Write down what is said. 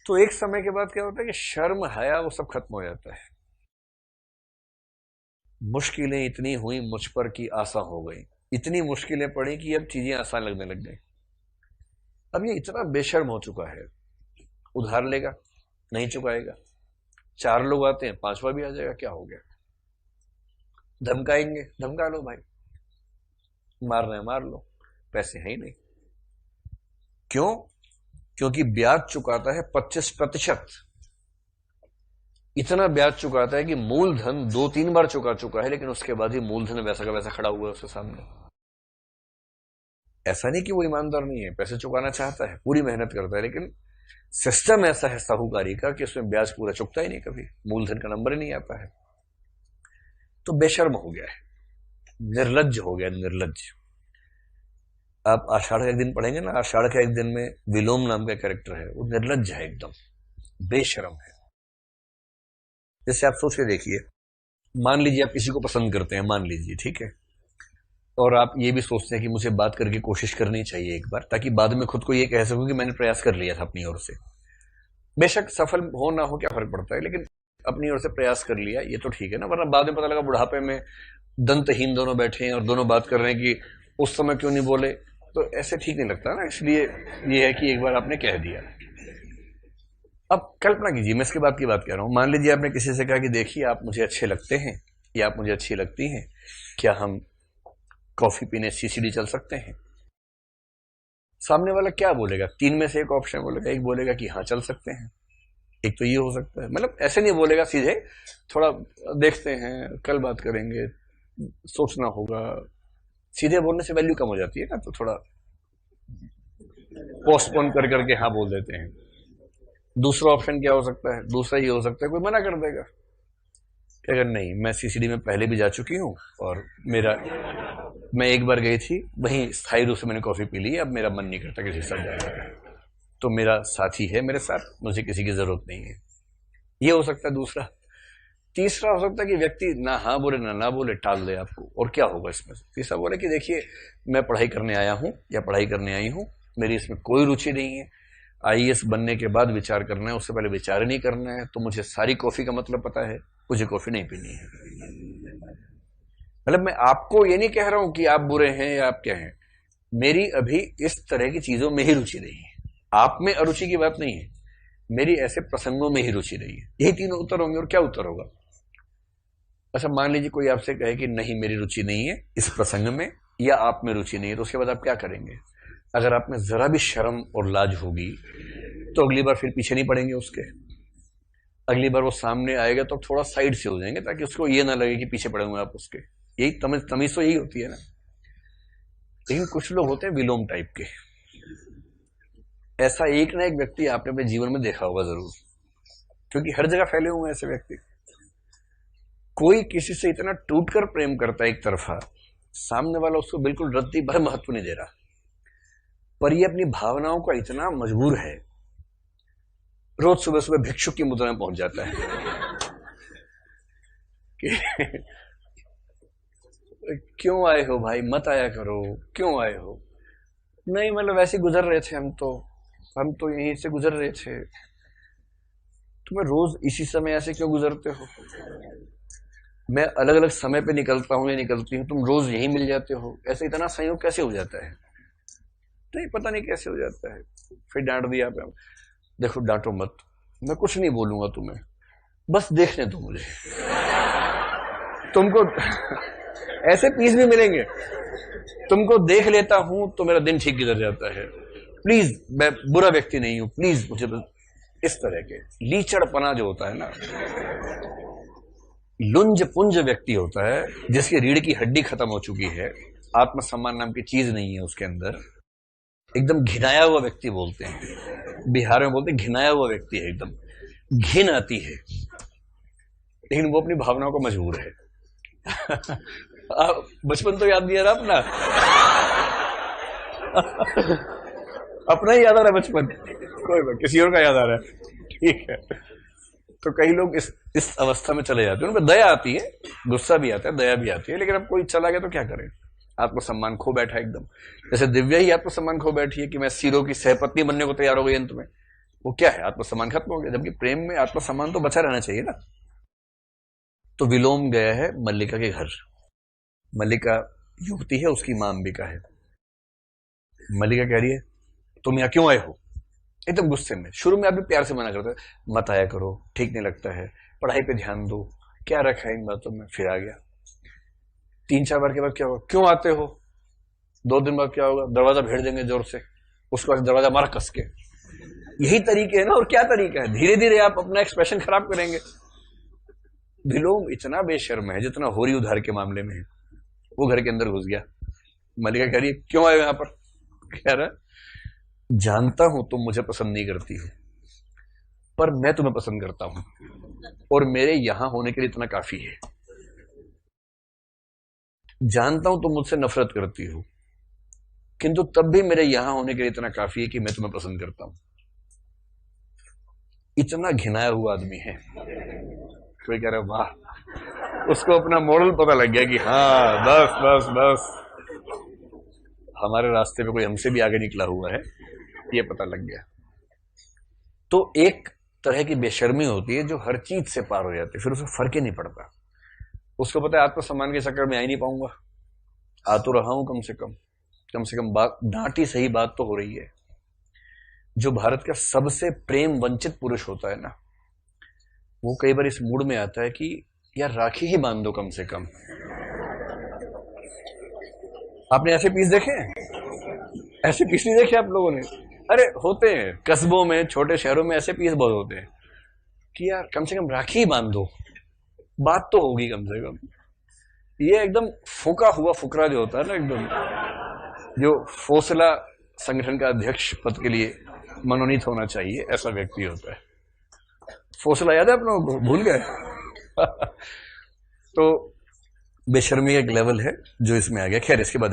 तो एक समय के बाद क्या होता है कि शर्म हया वो सब खत्म हो जाता है। मुश्किलें इतनी हुई मुझ पर कि आसान हो गई, इतनी मुश्किलें पड़ी कि अब चीजें आसान लगने लग गई। अब ये इतना बेशर्म हो चुका है, उधार लेगा नहीं चुकाएगा, चार लोग आते हैं पांचवा भी आ जाएगा, क्या हो गया, धमकाएंगे धमका लो भाई, मारना है मार लो, पैसे है ही नहीं। क्यों? क्योंकि ब्याज चुकाता है 25%। इतना ब्याज चुकाता है कि मूलधन 2-3 बार चुका चुका है, लेकिन उसके बाद ही मूलधन वैसा का वैसा खड़ा हुआ है उसके सामने। ऐसा नहीं कि वो ईमानदार नहीं है, पैसे चुकाना चाहता है, पूरी मेहनत करता है, लेकिन सिस्टम ऐसा है साहूकारी का कि उसमें ब्याज पूरा चुकता ही नहीं, कभी मूलधन का नंबर ही नहीं आता है। तो बेशर्म हो गया है, निर्लज्ज हो गया, निर्लज्ज। आप आषाढ़ का एक दिन पढ़ेंगे ना, आषाढ़ का एक दिन में विलोम नाम का कैरेक्टर है, वो निर्लज्ज है, एकदम बेशर्म है। जैसे आप सोच के देखिए, मान लीजिए आप किसी को पसंद करते हैं, मान लीजिए, ठीक है, और आप ये भी सोचते हैं कि मुझे बात करके कोशिश करनी चाहिए एक बार, ताकि बाद में खुद को ये कह सकूं कि मैंने प्रयास कर लिया था अपनी ओर से। बेशक सफल हो ना हो क्या फर्क पड़ता है, लेकिन अपनी ओर से प्रयास कर लिया, ये तो ठीक है ना। वरना बाद में पता लगा बुढ़ापे में दंतहीन दोनों बैठे हैं और दोनों बात कर रहे हैं कि उस समय क्यों नहीं बोले, तो ऐसे ठीक नहीं लगता ना। इसलिए ये है कि एक बार आपने कह दिया। अब कल्पना कीजिए, मैं इसके बाद की बात कह रहा हूं, मान लीजिए आपने किसी से कहा कि देखिए आप मुझे अच्छे लगते हैं या आप मुझे अच्छी लगती हैं, क्या हम कॉफी पीने सीसीडी चल सकते हैं? सामने वाला क्या बोलेगा? 3 में से एक ऑप्शन बोलेगा, एक बोलेगा कि हाँ चल सकते हैं, एक तो ये हो सकता है, मतलब ऐसे नहीं बोलेगा सीधे, थोड़ा देखते हैं, कल बात करेंगे, सोचना होगा। सीधे बोलने से वैल्यू कम हो जाती है ना, तो थोड़ा पोस्टपोन कर करके हाँ बोल देते हैं। दूसरा ऑप्शन क्या हो सकता है? दूसरा ये हो सकता है कोई मना कर देगा कि अगर नहीं, मैं सीसीडी में पहले भी जा चुकी हूँ और मेरा, मैं एक बार गई थी, वहीं स्थायी रूप से मैंने कॉफी पी ली, अब मेरा मन नहीं करता किसी के साथ जाने का, तो मेरा साथी है मेरे साथ, मुझे किसी की जरूरत नहीं है। ये हो सकता है दूसरा। तीसरा हो सकता है कि व्यक्ति ना हाँ बोले ना बोले, टाल दे आपको, और क्या होगा इसमें से? तीसरा बोले कि देखिए मैं पढ़ाई करने आया हूँ या पढ़ाई करने आई हूँ, मेरी इसमें कोई रुचि नहीं है, आईएएस बनने के बाद विचार करना है, उससे पहले विचार नहीं करना है, तो मुझे सारी कॉफी का मतलब पता है, मुझे कॉफी नहीं पीनी है। मतलब मैं आपको ये नहीं कह रहा हूं कि आप बुरे हैं या आप क्या हैं, मेरी अभी इस तरह की चीजों में ही रुचि नहीं है। आप में अरुचि की बात नहीं है, मेरी ऐसे प्रसंगों में ही रुचि नहीं है। यही तीनों उत्तर होंगे, और क्या उत्तर होगा? अच्छा, मान लीजिए कोई आपसे कहे कि नहीं मेरी रुचि नहीं है इस प्रसंग में, या आप में रुचि नहीं है, तो उसके बाद आप क्या करेंगे? अगर आप में जरा भी शर्म और लाज होगी तो अगली बार फिर पीछे नहीं पड़ेंगे उसके। अगली बार वो सामने आएगा तो थोड़ा साइड से हो जाएंगे, ताकि उसको ये ना लगे कि पीछे पड़े हुए आप उसके। यही तमीज तो यही होती है ना। लेकिन कुछ लोग होते हैं विलोम टाइप के। ऐसा एक ना एक व्यक्ति आपने अपने जीवन में देखा होगा जरूर, क्योंकि हर जगह फैले हुए हैं ऐसे व्यक्ति। कोई किसी से इतना टूटकर प्रेम करता है एक तरफा, सामने वाला उसको बिल्कुल रत्ती भर महत्व नहीं दे रहा, पर ये अपनी भावनाओं का इतना मजबूर है, रोज सुबह सुबह भिक्षुक की मुद्रा में पहुंच जाता है कि क्यों आए हो भाई, मत आया करो, क्यों आए हो? नहीं मतलब वैसे गुजर रहे थे, हम तो यहीं से गुजर रहे थे। तुम्हें रोज इसी समय ऐसे क्यों गुजरते हो? मैं अलग अलग समय पे निकलता हूँ या निकलती हूँ, तुम रोज यहीं मिल जाते हो, ऐसे इतना संयोग कैसे हो जाता है? नहीं पता नहीं कैसे हो जाता है। फिर डांट दिया पे, देखो डांटो मत, मैं कुछ नहीं बोलूंगा तुम्हें, बस देखने दो मुझे, तुमको ऐसे पीस भी मिलेंगे, तुमको देख लेता हूं तो मेरा दिन ठीक गुजर जाता है, प्लीज, मैं बुरा व्यक्ति नहीं हूं, प्लीज मुझे बस। इस तरह के लीचड़पना जो होता है ना, लुंज पुंज व्यक्ति होता है जिसकी रीढ़ की हड्डी खत्म हो चुकी है, आत्मसम्मान नाम की चीज नहीं है उसके अंदर, एकदम घिनाया हुआ व्यक्ति बोलते हैं, बिहार में बोलते हैं घिनाया हुआ व्यक्ति है, एकदम घिन आती है, लेकिन वो अपनी भावनाओं को मजबूर है। बचपन तो याद नहीं आ रहा अपना? अपना ही याद आ रहा है बचपन, कोई बात, किसी और का याद आ रहा है, ठीक है। तो कई लोग इस अवस्था में चले जाते हैं, उनमें दया आती है, गुस्सा भी आता है, दया भी आती है, लेकिन अब कोई चला गया तो क्या करें? आत्मसम्मान खो बैठा एकदम। जैसे दिव्या ही आत्मसम्मान खो बैठी है कि मैं सीरो की सहपत्नी बनने को तैयार हो गई अंत में, वो क्या है, आत्मसम्मान खत्म हो गया, जबकि प्रेम में आत्मसम्मान तो बचा रहना चाहिए ना। तो विलोम गया है मल्लिका के घर। मल्लिका युवती है, उसकी मां अंबिका है। मल्लिका कह रही है तुम यहां क्यों आए हो, एकदम गुस्से में। शुरू में आप भी प्यार से मना करते हैं, मत आया करो, ठीक नहीं लगता है, पढ़ाई पे ध्यान दो, क्या रखा है इन बातों में। फिर आ गया। 3-4 बार के बाद क्या होगा, क्यों आते हो, 2 दिन बाद क्या होगा, दरवाजा भेड़ देंगे जोर से, उसके बाद दरवाजा मार कस के। यही तरीके है ना, और क्या तरीका है, धीरे धीरे आप अपना एक्सप्रेशन खराब करेंगे। विलोम इतना बेशर्म है जितना होरी उधार के मामले में है। वो घर के अंदर घुस गया। मल्लिका कह रही है क्यों आए यहां पर, कह रहा जानता हूं तुम मुझे पसंद नहीं करती हो, पर मैं तुम्हें पसंद करता हूं, और मेरे यहां होने के लिए इतना काफी है। जानता हूं तुम मुझसे नफरत करती हो, किंतु तब भी मेरे यहां होने के लिए इतना काफी है कि मैं तुम्हें पसंद करता हूं। इतना घिनाया हुआ आदमी है। कोई कह रहा है वाह, उसको अपना मॉडल पता लग गया कि हाँ बस बस बस, हमारे रास्ते पे कोई हमसे भी आगे निकला हुआ है, ये पता लग गया। तो एक तरह की बेशर्मी होती है जो हर चीज से पार हो जाती है, फिर उसे फर्क ही नहीं पड़ता। उसको पता है आत्मसम्मान के चक्कर में आ ही नहीं पाऊंगा, आ तो रहा हूं, कम से कम बात डांटी सही बात तो हो रही है। जो भारत का सबसे प्रेम वंचित पुरुष होता है ना, वो कई बार इस मूड में आता है कि यार राखी ही बांध दो कम से कम। आपने ऐसे पीस देखे हैं? ऐसे पीस नहीं देखे आप लोगों ने? अरे होते हैं कस्बों में, छोटे शहरों में ऐसे पीस बहुत होते हैं कि यार कम से कम राखी ही बांध दो, बात तो होगी कम से कम। ये एकदम फूका हुआ फुकरा जो होता है ना, एकदम जो फोसला संगठन का अध्यक्ष पद के लिए मनोनीत होना चाहिए, ऐसा व्यक्ति होता है। फोसला याद है आप लोगों को, भूल गए? तो बेशर्मी एक लेवल है जो इसमें आ गया। खैर इसके बाद